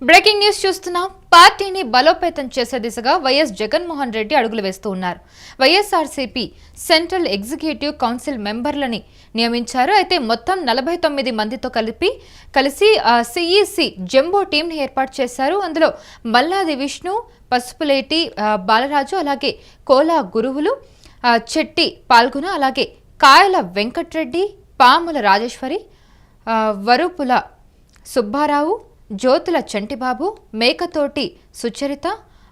Breaking news చూస్తున్నాం. పార్టీని బలోపేతం చేసే దిశగా వైఎస్ జగన్మోహన్ రెడ్డి అడుగులు వేస్తూ ఉన్నారు. వైఎస్ఆర్సీపీ సెంట్రల్ ఎగ్జిక్యూటివ్ కౌన్సిల్ మెంబర్లని నియమించారు. అయితే మొత్తం 49 మందితో కలిసి సిఈసి జంబో టీంని ఏర్పాటు చేశారు. అందులో మల్లాది విష్ణు, పసుపులేటి బాలరాజు, అలాగే కోలా గురువులు, చెట్టి పాల్గొన, అలాగే కాయల వెంకట్రెడ్డి, పాముల రాజేశ్వరి, వరుపుల సుబ్బారావు, జ్యోతుల చంటిబాబు, మేకతోటి సుచరిత,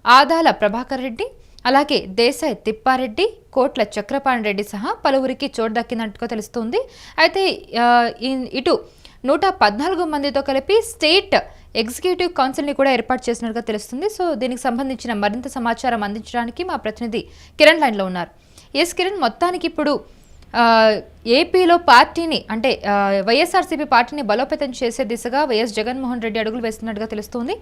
ఆదాల ప్రభాకర్ రెడ్డి, అలాగే దేశాయ్ తిప్పారెడ్డి, కోట్ల చక్రపాణి రెడ్డి సహా పలువురికి చోటు దక్కినట్టుగా తెలుస్తుంది. అయితే ఇటు 114 మందితో కలిపి స్టేట్ ఎగ్జిక్యూటివ్ కౌన్సిల్ని కూడా ఏర్పాటు చేసినట్టుగా తెలుస్తుంది. సో దీనికి సంబంధించిన మరింత సమాచారం అందించడానికి మా ప్రతినిధి కిరణ్ లైన్లో ఉన్నారు. ఎస్ కిరణ్, మొత్తానికి ఇప్పుడు ఏపీలో పార్టీని అంటే వైఎస్ఆర్సీపీ పార్టీని బలోపేతం చేసే దిశగా వైఎస్ జగన్మోహన్ రెడ్డి అడుగులు వేస్తున్నట్టుగా తెలుస్తోంది.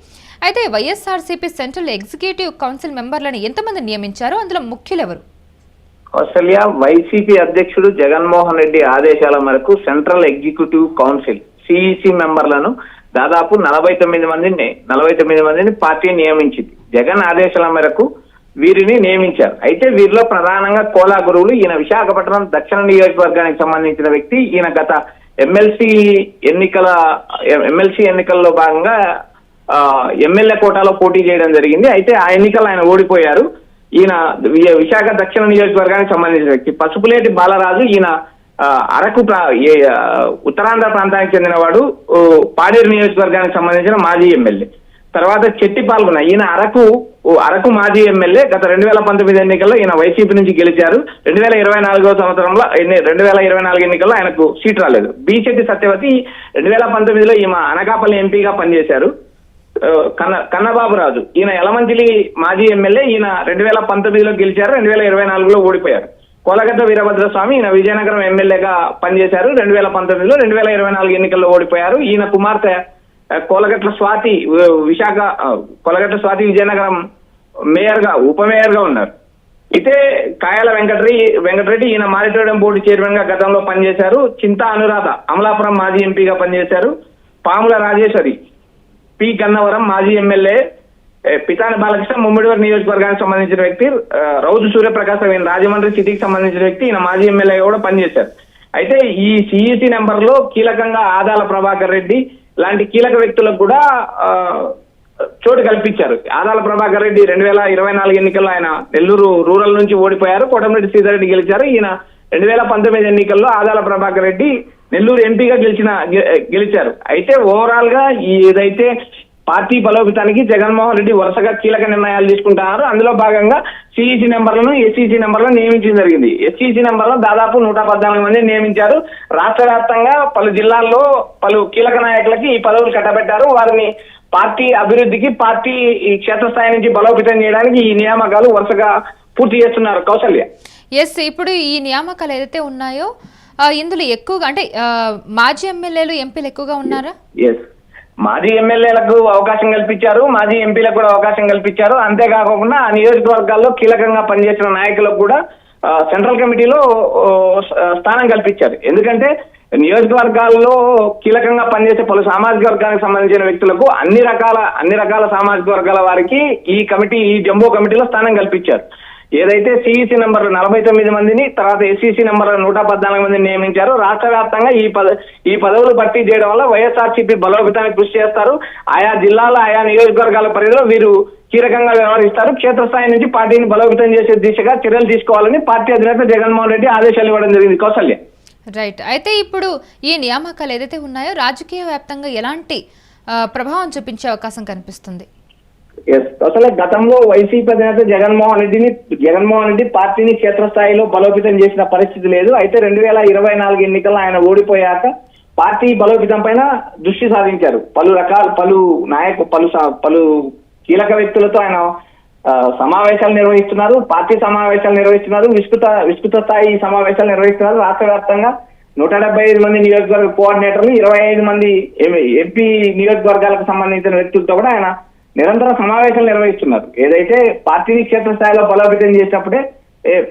అయితే వైఎస్ఆర్సీపీ సెంట్రల్ ఎగ్జిక్యూటివ్ కౌన్సిల్ మెంబర్లను ఎంతమంది నియమించారు? అందులో ముఖ్యులెవరు? ఆస్ట్రేలియా వైసీపీ అధ్యక్షుడు జగన్మోహన్ రెడ్డి ఆదేశాల మేరకు సెంట్రల్ ఎగ్జిక్యూటివ్ కౌన్సిల్ సిఈసి మెంబర్లను దాదాపు 49 మందిని పార్టీ నియమించింది. జగన్ ఆదేశాల మేరకు వీరిని నియమించారు. అయితే వీరిలో ప్రధానంగా కోలా గురువులు. ఈయన విశాఖపట్నం దక్షిణ నియోజకవర్గానికి సంబంధించిన వ్యక్తి. ఈయన గత ఎమ్మెల్సీ ఎన్నికల్లో భాగంగా ఎమ్మెల్యే కోటాలో పోటీ చేయడం జరిగింది. అయితే ఆ ఎన్నికల్లో ఆయన ఓడిపోయారు. ఈయన విశాఖ దక్షిణ నియోజకవర్గానికి సంబంధించిన వ్యక్తి. పసుపులేటి బాలరాజు, ఈయన అరకు ఉత్తరాంధ్ర ప్రాంతానికి చెందినవాడు. పాడేరు నియోజకవర్గానికి సంబంధించిన మాజీ ఎమ్మెల్యే. తర్వాత చెట్టి పాల్గొన, ఈయన అరకు మాజీ ఎమ్మెల్యే. గత 2019 ఎన్నికల్లో ఈయన వైసీపీ నుంచి గెలిచారు. 2024 సంవత్సరంలో 2024 ఎన్నికల్లో ఆయనకు సీట్ రాలేదు. బి చెట్టి సత్యవతి 2019లో ఈమె అనకాపల్లి ఎంపీగా పనిచేశారు. కన్నబాబురాజు, ఈయన యలమంచిలి మాజీ ఎమ్మెల్యే. ఈయన 2019లో గెలిచారు, 2024లో ఓడిపోయారు. కోలగట్ట వీరభద్రస్వామి, ఈయన విజయనగరం ఎమ్మెల్యేగా పనిచేశారు. 2019లో 2024 ఎన్నికల్లో ఓడిపోయారు. ఈయన కుమార్తె కోలగట్ల స్వాతి విజయనగరం ఉప మేయర్ గా ఉన్నారు. అయితే కాయల వెంకటరెడ్డి, ఈయన మారిటోరియం బోర్డు చైర్మన్ గా గతంలో పనిచేశారు. చింతా అనురాధ అమలాపురం మాజీ ఎంపీగా పనిచేశారు. పాముల రాజేశ్వరి పి గన్నవరం మాజీ ఎమ్మెల్యే. పితాని బాలకృష్ణ ముమ్మిడివరం నియోజకవర్గానికి సంబంధించిన వ్యక్తి. రౌజు సూర్యప్రకాశ్ రాజమండ్రి సిటీకి సంబంధించిన వ్యక్తి. ఈయన మాజీ ఎమ్మెల్యే కూడా పనిచేశారు. అయితే ఈ సిఈసి నెంబర్ లో కీలకంగా ఆదాల ప్రభాకర్ రెడ్డి లాంటి కీలక వ్యక్తులకు కూడా చోటు కల్పించారు. ఆదాల ప్రభాకర్ రెడ్డి 2024 ఎన్నికల్లో ఆయన నెల్లూరు రూరల్ నుంచి ఓడిపోయారు. కోటమిరెడ్డి శ్రీధర్ గెలిచారు. ఈయన 2019 ఎన్నికల్లో ఆదాల ప్రభాకర్ రెడ్డి నెల్లూరు ఎంపీగా గెలిచారు. అయితే ఓవరాల్ గా ఏదైతే పార్టీ బలోపేతానికి జగన్మోహన్ రెడ్డి వరుసగా కీలక నిర్ణయాలు తీసుకుంటున్నారు. అందులో భాగంగా సిఈసి నెంబర్లను, ఎస్ఈసి నెంబర్లను నియమించడం జరిగింది. ఎస్ఈసి నెంబర్లను దాదాపు 114 మందిని నియమించారు. రాష్ట్ర వ్యాప్తంగా పలు జిల్లాల్లో పలు కీలక నాయకులకి ఈ పదవులు కట్టబెట్టారు. వారిని పార్టీ అభివృద్ధికి, పార్టీ క్షేత్రస్థాయి నుంచి బలోపేతం చేయడానికి ఈ నియామకాలు వరుసగా పూర్తి చేస్తున్నారు. కౌసల్య, ఎస్, ఇప్పుడు ఈ నియామకాలు ఏదైతే ఉన్నాయో ఇందులో ఎక్కువగా అంటే మాజీ ఎమ్మెల్యేలు, ఎంపీలు ఎక్కువగా ఉన్నారా? ఎస్, మాజీ ఎమ్మెల్యేలకు అవకాశం కల్పించారు, మాజీ ఎంపీలకు కూడా అవకాశం కల్పించారు. అంతేకాకుండా ఆ నియోజకవర్గాల్లో కీలకంగా పనిచేసిన నాయకులకు కూడా సెంట్రల్ కమిటీలో స్థానం కల్పించారు. ఎందుకంటే నియోజకవర్గాల్లో కీలకంగా పనిచేసే పలు సామాజిక వర్గానికి సంబంధించిన వ్యక్తులకు అన్ని రకాల సామాజిక వర్గాల వారికి ఈ జంబో కమిటీలో స్థానం కల్పించారు. ఏదైతే సిఈసి నెంబర్ 49 మందిని, తర్వాత ఎస్ఈసి నెంబర్ 114 మందిని నియమించారు. రాష్ట్ర వ్యాప్తంగా ఈ పదవులు భర్తీ చేయడం వల్ల వైఎస్ఆర్సీపీ బలోపేతానికి కృషి చేస్తారు. ఆయా జిల్లాల, ఆయా నియోజకవర్గాల పరిధిలో వీరు కీలకంగా వ్యవహరిస్తారు. క్షేత్రస్థాయి నుంచి పార్టీని బలోపేతం చేసే దిశగా చర్యలు తీసుకోవాలని పార్టీ అధినేత జగన్మోహన్ రెడ్డి ఆదేశాలు ఇవ్వడం జరిగింది. కౌసల్య, రైట్. అయితే ఇప్పుడు ఈ నియామకాలు ఏదైతే ఉన్నాయో రాజకీయ వ్యాప్తంగా ఎలాంటి ప్రభావం చూపించే అవకాశం కనిపిస్తుంది? అసలు గతంలో వైసీపీ అధినేత జగన్మోహన్ రెడ్డి పార్టీని క్షేత్రస్థాయిలో బలోపేతం చేసిన పరిస్థితి లేదు. అయితే 2024 ఎన్నికల్లో ఆయన ఓడిపోయాక పార్టీ బలోపేతం పైన దృష్టి సాధించారు. పలు కీలక వ్యక్తులతో ఆయన సమావేశాలు నిర్వహిస్తున్నారు, పార్టీ సమావేశాలు నిర్వహిస్తున్నారు, విస్తృత స్థాయి సమావేశాలు నిర్వహిస్తున్నారు. రాష్ట్ర వ్యాప్తంగా 175 మంది నియోజకవర్గ కోఆర్డినేటర్లు, 25 మంది ఎంపీ నియోజకవర్గాలకు సంబంధించిన వ్యక్తులతో కూడా ఆయన నిరంతర సమావేశాలు నిర్వహిస్తున్నారు. ఏదైతే పార్టీని క్షేత్రస్థాయిలో బలోపేతం చేసినప్పుడే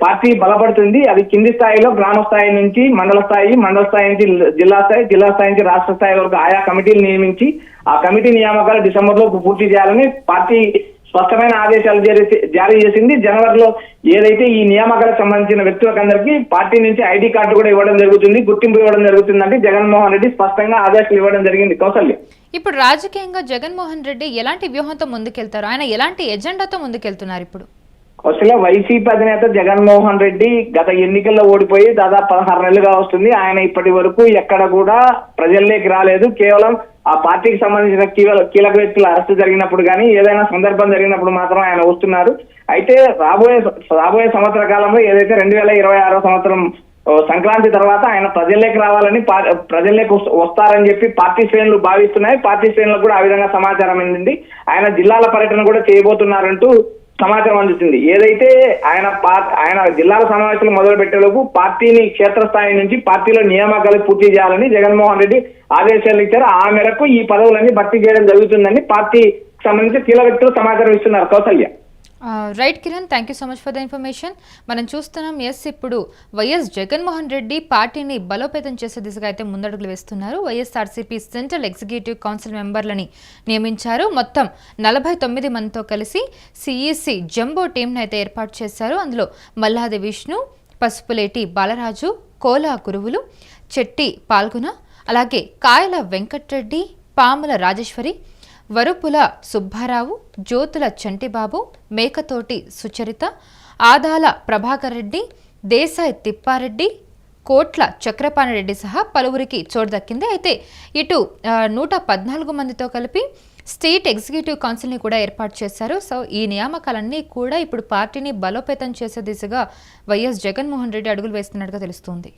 పార్టీ బలపడుతుంది. అది కింది స్థాయిలో గ్రామ స్థాయి నుంచి మండల స్థాయి, మండల స్థాయి నుంచి జిల్లా స్థాయి, జిల్లా స్థాయి నుంచి రాష్ట్ర స్థాయి వరకు ఆయా కమిటీలు నియమించి ఆ కమిటీ నియామకాలు డిసెంబర్లో పూర్తి చేయాలని పార్టీ స్పష్టమైన ఆదేశాలు జారీ చేసింది. జనవరిలో ఏదైతే ఈ నియామకాలకు సంబంధించిన వ్యక్తులకందరికీ పార్టీ నుంచి ఐడి కార్డు కూడా ఇవ్వడం జరుగుతుంది, గుర్తింపు ఇవ్వడం జరుగుతుందంటే జగన్మోహన్ రెడ్డి స్పష్టంగా ఆదేశాలు ఇవ్వడం జరిగింది. కౌసల్య, ఇప్పుడు రాజకీయంగా జగన్మోహన్ రెడ్డి ఎలాంటి వ్యూహంతో ముందుకెళ్తారు? ఆయన ఎలాంటి ఎజెండాతో ముందుకెళ్తున్నారు ఇప్పుడు? అసలు వైసీపీ అధినేత జగన్మోహన్ రెడ్డి గత ఎన్నికల్లో ఓడిపోయి దాదాపు 16 నెలలుగా వస్తుంది. ఆయన ఇప్పటి వరకు ఎక్కడ కూడా ప్రజల్లోకి రాలేదు. కేవలం ఆ పార్టీకి సంబంధించిన కీలక వ్యక్తుల అరెస్టు జరిగినప్పుడు కానీ ఏదైనా సందర్భం జరిగినప్పుడు మాత్రం ఆయన వస్తున్నారు. అయితే రాబోయే సంవత్సర కాలంలో ఏదైతే 2026 సంవత్సరం సంక్రాంతి తర్వాత ఆయన ప్రజల్లోకి రావాలని ప్రజల్లోకి వస్తారని చెప్పి పార్టీ శ్రేణులు భావిస్తున్నాయి. పార్టీ శ్రేణులకు కూడా ఆ విధంగా సమాచారం అందింది. ఆయన జిల్లాల పర్యటన కూడా చేయబోతున్నారంటూ సమాచారం అందుతుంది. ఏదైతే ఆయన జిల్లాల సమావేశాలు మొదలు పెట్టేలోపు పార్టీని క్షేత్రస్థాయి నుంచి పార్టీలో నియామకాలు పూర్తి చేయాలని జగన్మోహన్ రెడ్డి ఆదేశాలు ఇచ్చారు. ఆ మేరకు ఈ పదవులన్నీ భర్తీ చేయడం జరుగుతుందని పార్టీకి సంబంధించి కీలక వ్యక్తులు సమాచారం ఇస్తున్నారు. Kausalya. Right Kiran, thank you so much for the information. మనం చూస్తున్నాం, ఇప్పుడు వైఎస్ జగన్మోహన్ రెడ్డి పార్టీని బలోపేతం చేసే దిశగా అయితే ముందడుగులు వేస్తున్నారు. వైఎస్ఆర్సీపీ సెంట్రల్ ఎగ్జిక్యూటివ్ కౌన్సిల్ మెంబర్లని నియమించారు. మొత్తం 49 మందితో కలిసి సిఈసి జంబో టీంను అయితే ఏర్పాటు చేశారు. అందులో మల్లాది విష్ణు, పసుపులేటి బాలరాజు, కోలా గురువులు, చెట్టి పాల్గొన, అలాగే కాయల వెంకట్రెడ్డి, పాముల రాజేశ్వరి, వరుపుల సుబ్బారావు, జ్యోతుల చంటిబాబు, మేకతోటి సుచరిత, ఆదాల ప్రభాకర్ రెడ్డి, దేశాయ్ తిప్పారెడ్డి, కోట్ల చక్రపాణిరెడ్డి సహా పలువురికి చోటు దక్కింది. అయితే ఇటు 114 మందితో కలిపి స్టేట్ ఎగ్జిక్యూటివ్ కౌన్సిల్ని కూడా ఏర్పాటు చేశారు. సో ఈ నియామకాలన్నీ కూడా ఇప్పుడు పార్టీని బలోపేతం చేసే దిశగా వైఎస్ జగన్మోహన్ రెడ్డి అడుగులు వేస్తున్నట్టుగా తెలుస్తోంది.